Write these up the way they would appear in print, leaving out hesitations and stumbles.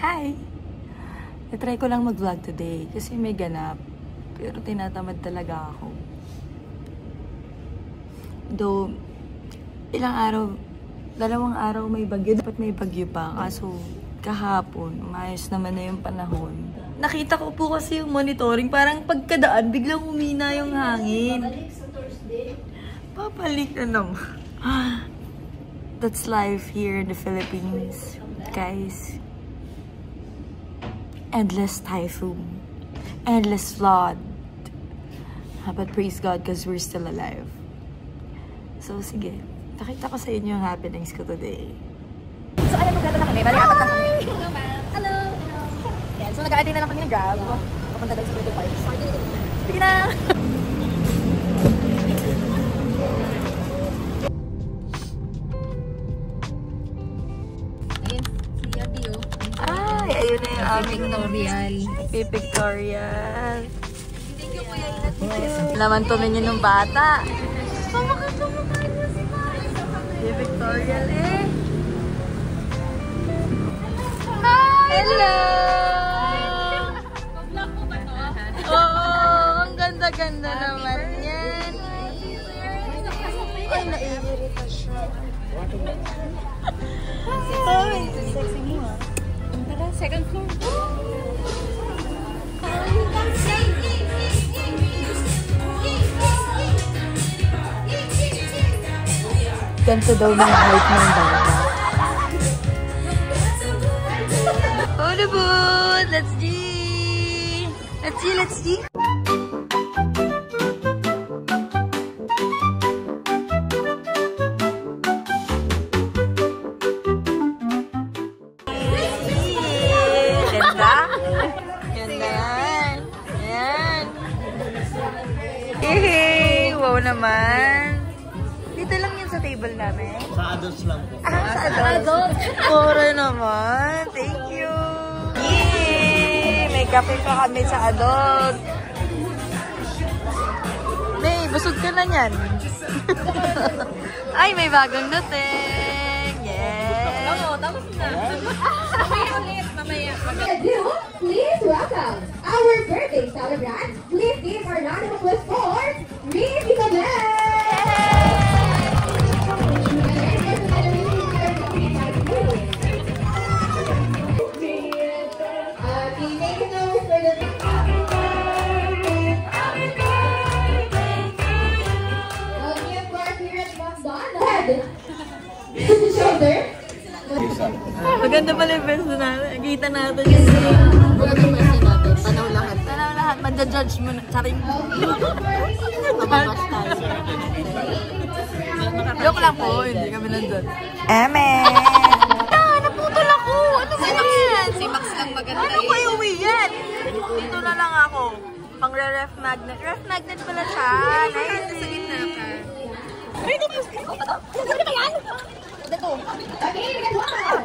Hi! Natry ko lang mag-vlog today kasi may ganap. Pero tinatamad talaga ako. Though, dalawang araw may bagyo. Dapat may bagyo pa. Kaso, kahapon, umayos naman na yung panahon. Nakita ko po kasi yung monitoring. Parang pagkadaan, biglang humina yung hangin. Papalik na naman. That's life here in the Philippines, guys. Endless typhoon. Endless flood. But praise God because we're still alive. So, sige. Nakita ko sa inyo yung happenings ko today. So, alam mo, gano'n na kami. Bali, apat na kami. Hello, ma'am. Hello. Yan. So, nag-a-attend na lang kami ng Grab. Papunta doon sa Pretty Park. Sige na! Ay, ayun na yung aming pictorial. Pipictorial. Thank you, Kuya Inat. Naman tumingin ng bata. Pamukha niya si Mari. Pipictorial eh. Hi! Hello! Vlog mo ba to? Oo, ang ganda-ganda naman yan. Ay, naiirita siya. Ay, sexy mo ah. Tara, second floor. Ganito daw ng height ng bata. Hollywood! Let's see! Let's see! Ganda? Ganda yan. Yan. Hey! Wow naman. Dito lang yun sa table namin. Sa adults lang po. Sa adults? Puro naman. Thank you. Yay! May kape pa kami sa adult. May, busog ka na yan. Ay, may bagong dating. Yes. Oo, tapos na. Mamaya ulit. Mamaya. Please welcome our birthday celebrant. Please give our round of applause for Miss Isabel. Maganda pala yung best natin. Kita natin. Maganda yung message natin. Tanaw lahat. Tanaw lahat. Manda-judge mo na. Charing. Mababash tayo. Joke lang po. Hindi kami nandun. Eme! Naputol ako! Ano ba yan? Si Max lang maganda Ano ba yung uwi yan? Dito na lang ako. Pang ref magnet. Ref magnet pala siya. Nice. Sa gitna ka. Okay, we got one more.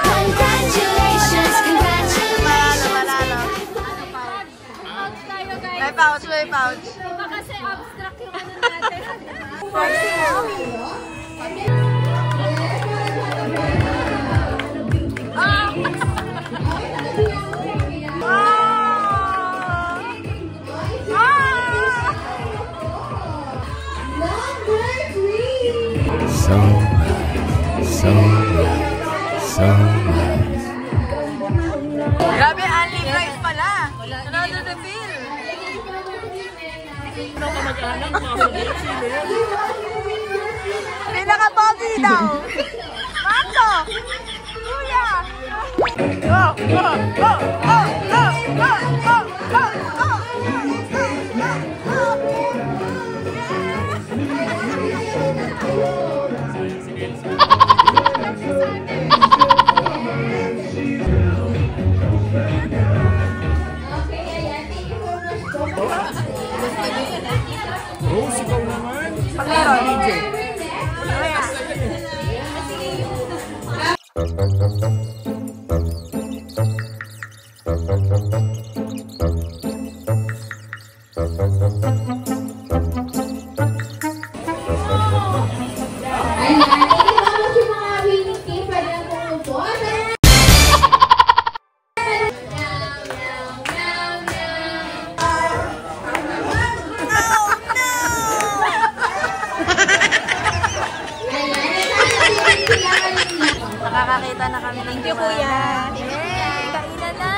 Congratulations, congratulations. Manalo. May pouch, may pouch. Iba kasi abstract yung ano natin. Sexy mommy. So nice. Grabe, only price pala. Another the bill. Pinaka-pogi daw. Mato! Kuya! Go! Go! Go! Go! Go! Go! Go! Go! Go! Rose, ikaw naman. Pag-meron. DJ. Ayan, thank you so much yung mga winning team. Pwede lang pumupo. Nakakakita na kami. Thank you, Kuya. Yay! Kainan na!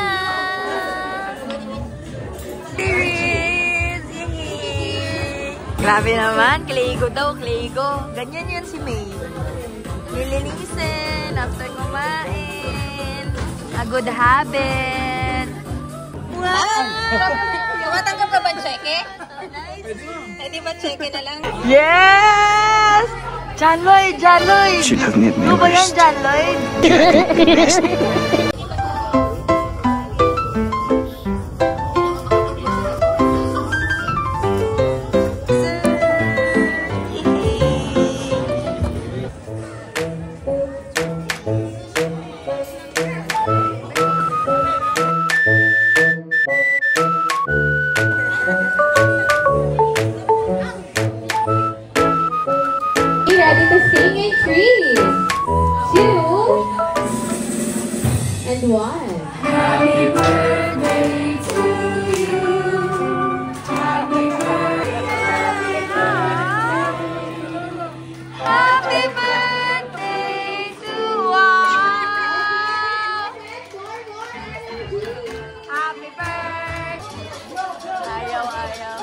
Cheers! Yay! Grabe naman. Kleigo daw, kleigo. Ganyan yun si May. Lilinisin after kumain. A good habit. Wow! Tumatanggap ka ba ang cheque? Pwede ba cheque na lang? Yes! John Lloyd! John Lloyd! Should have met me Ano ba yan, first. John Lloyd? Ready to sing in 3, 2, and 1. Happy birthday to you. Happy birthday. Happy birthday to us! Happy birthday! Ayaw, ayaw.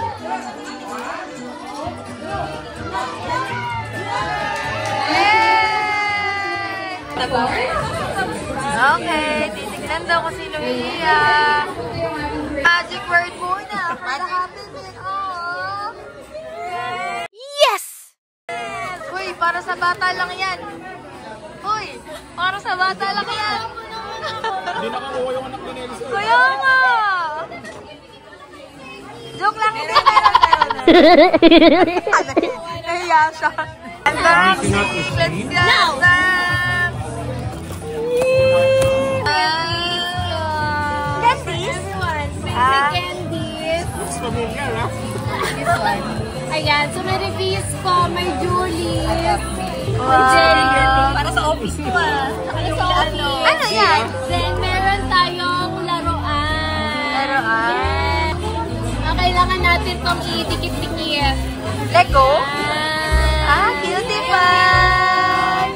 Okay, titignan daw ko si Luia. Magic word muna for the happy meal. Oh. Yes! Uy, para sa bata lang yan. Uy, para sa bata lang yan. Hindi nakakuha yung anak ni Nelson. Kuya nga! Joke lang, hindi meron. Nahiya siya. Unboxing! Let's go! Candies? Candies. Looks familiar, ha? Ayan, so may reviews po, may Julie. Wow! Para sa office mo Para sa office. Ano yan? Then meron tayong laruan. Laruan? Kailangan natin pang idikit-dikit. Lego? Cutie pie!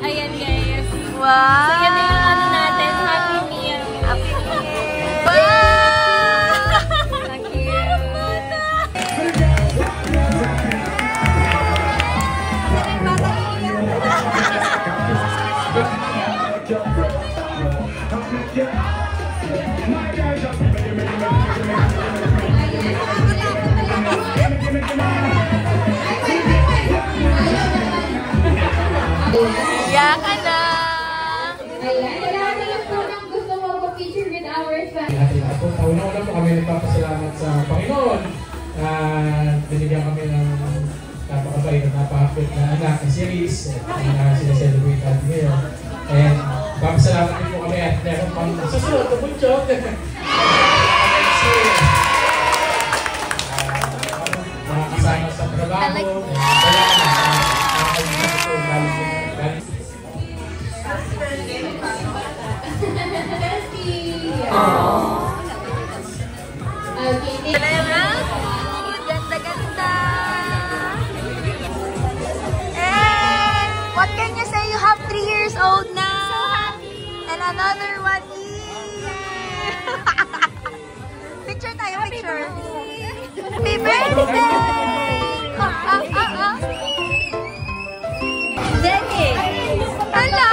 Ayan guys. Wow! So yan na yung ano natin, Happy Meal. Happy Meal! Wow! Thank you. Iya ka na! Ayan, kailangan na lang po ng gusto mo mag-feature with our family. Natin po. Una-una po kami nagpapasalamat sa Panginoon na binigyan kami ng napakabait at napaka-fit na anak na series na sineselebrate natin ngayon. And papasalamat din po kami at meron pang susunod na bunchok. Mga kasama sa trabaho. Okay, Ganda-ganda! And what can you say? You have 3 years old now! And another 1 year! Picture tayo, picture! Happy birthday! Denny! Hello!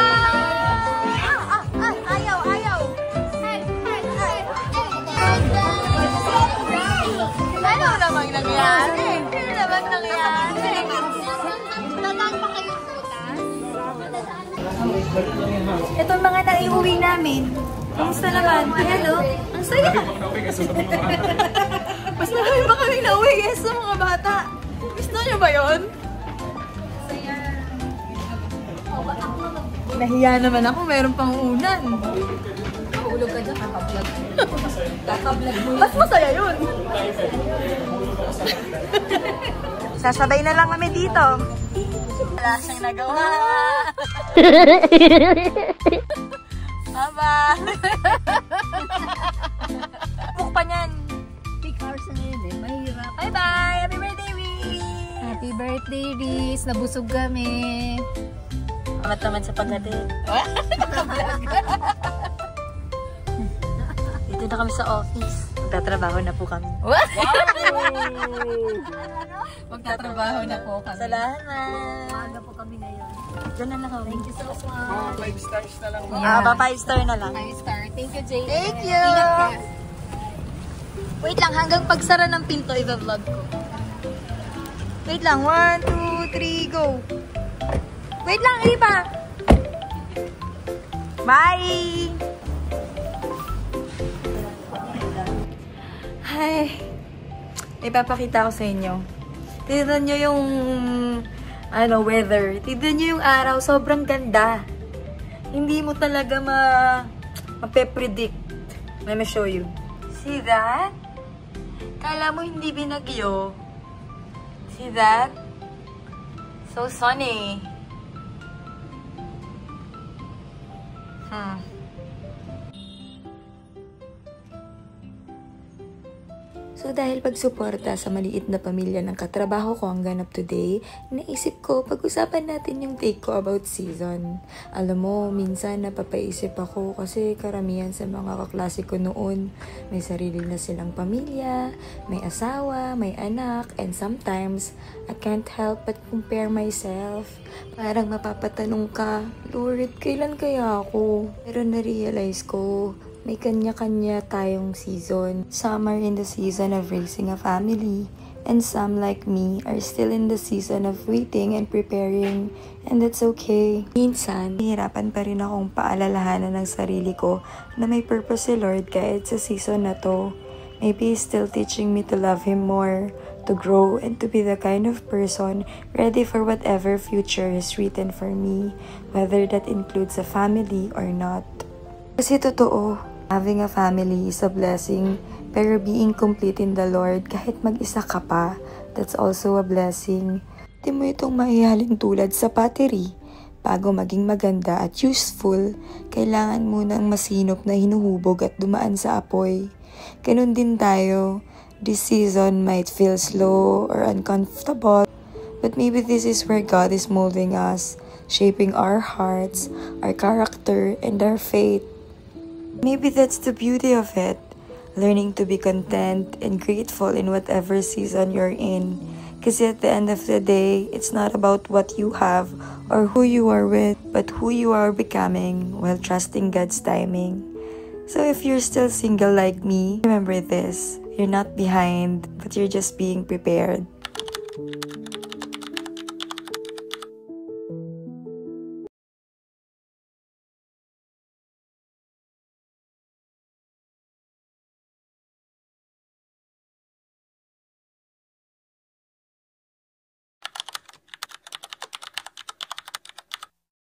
Ayaw, ayaw! Ano namang nangyari? Ano namang nangyari? Itong mga naiuwi namin, kamusta naman? Hello? Ang saya! Mas marami ba kami nauwi guys sa mga bata? Gusto niyo ba yun? Nahiya naman ako, meron pang unan. Mahulog ka dyan, kakablog. Kakablog mo. Mas masaya yun. Sasabay na lang kami dito. Wala siyang nagawa. Baba. Buk pa niyan. Peak hours na ngayon eh. Mahirap. Bye-bye. Happy birthday, Reese. Happy birthday, Riz. Nabusog kami. Amat naman sa paghatid. Dito na kami sa office. Magtatrabaho na po kami. Magtatrabaho na po kami. Salamat. Maaga po kami ngayon. Diyan na lang kami. Thank you so much. 5 stars na lang. Ba, 5 star na lang. 5 star. Thank you, Jay. Thank you. Ingat ka. Wait lang, hanggang pagsara ng pinto, i-vlog ko. Wait lang, 1, 2, 3, go. Wait lang, hindi pa. Bye! Hi! Ipapakita ko sa inyo. Tignan nyo yung weather. Tignan nyo yung araw. Sobrang ganda. Hindi mo talaga mape-predict. Let me show you. See that? Kala mo hindi binagyo. See that? So sunny. So dahil pagsuporta sa maliit na pamilya ng katrabaho ko ang ganap today, naisip ko pag-usapan natin yung take ko about season. Alam mo, minsan napapaisip ako kasi karamihan sa mga kaklase ko noon, may sarili na silang pamilya, may asawa, may anak, and sometimes I can't help but compare myself. Parang mapapatanong ka, Lord, kailan kaya ako? Pero na-realize ko, may kanya-kanya tayong season. Some are in the season of raising a family, and some like me are still in the season of waiting and preparing, and that's okay. Minsan, hihirapan pa rin akong paalalahanan ng sarili ko na may purpose si Lord kahit sa season na to. Maybe He's still teaching me to love Him more, to grow, and to be the kind of person ready for whatever future is written for me, whether that includes a family or not. Kasi totoo, having a family is a blessing, pero being complete in the Lord, kahit mag-isa ka pa, that's also a blessing. Di mo itong maihalin tulad sa pottery. Bago maging maganda at useful, kailangan mo ng masinop na hinuhubog at dumaan sa apoy. Ganun din tayo. This season might feel slow or uncomfortable, but maybe this is where God is molding us, shaping our hearts, our character, and our faith. Maybe that's the beauty of it, learning to be content and grateful in whatever season you're in. Kasi at the end of the day, it's not about what you have or who you are with, but who you are becoming while trusting God's timing. So if you're still single like me, remember this, you're not behind, but you're just being prepared.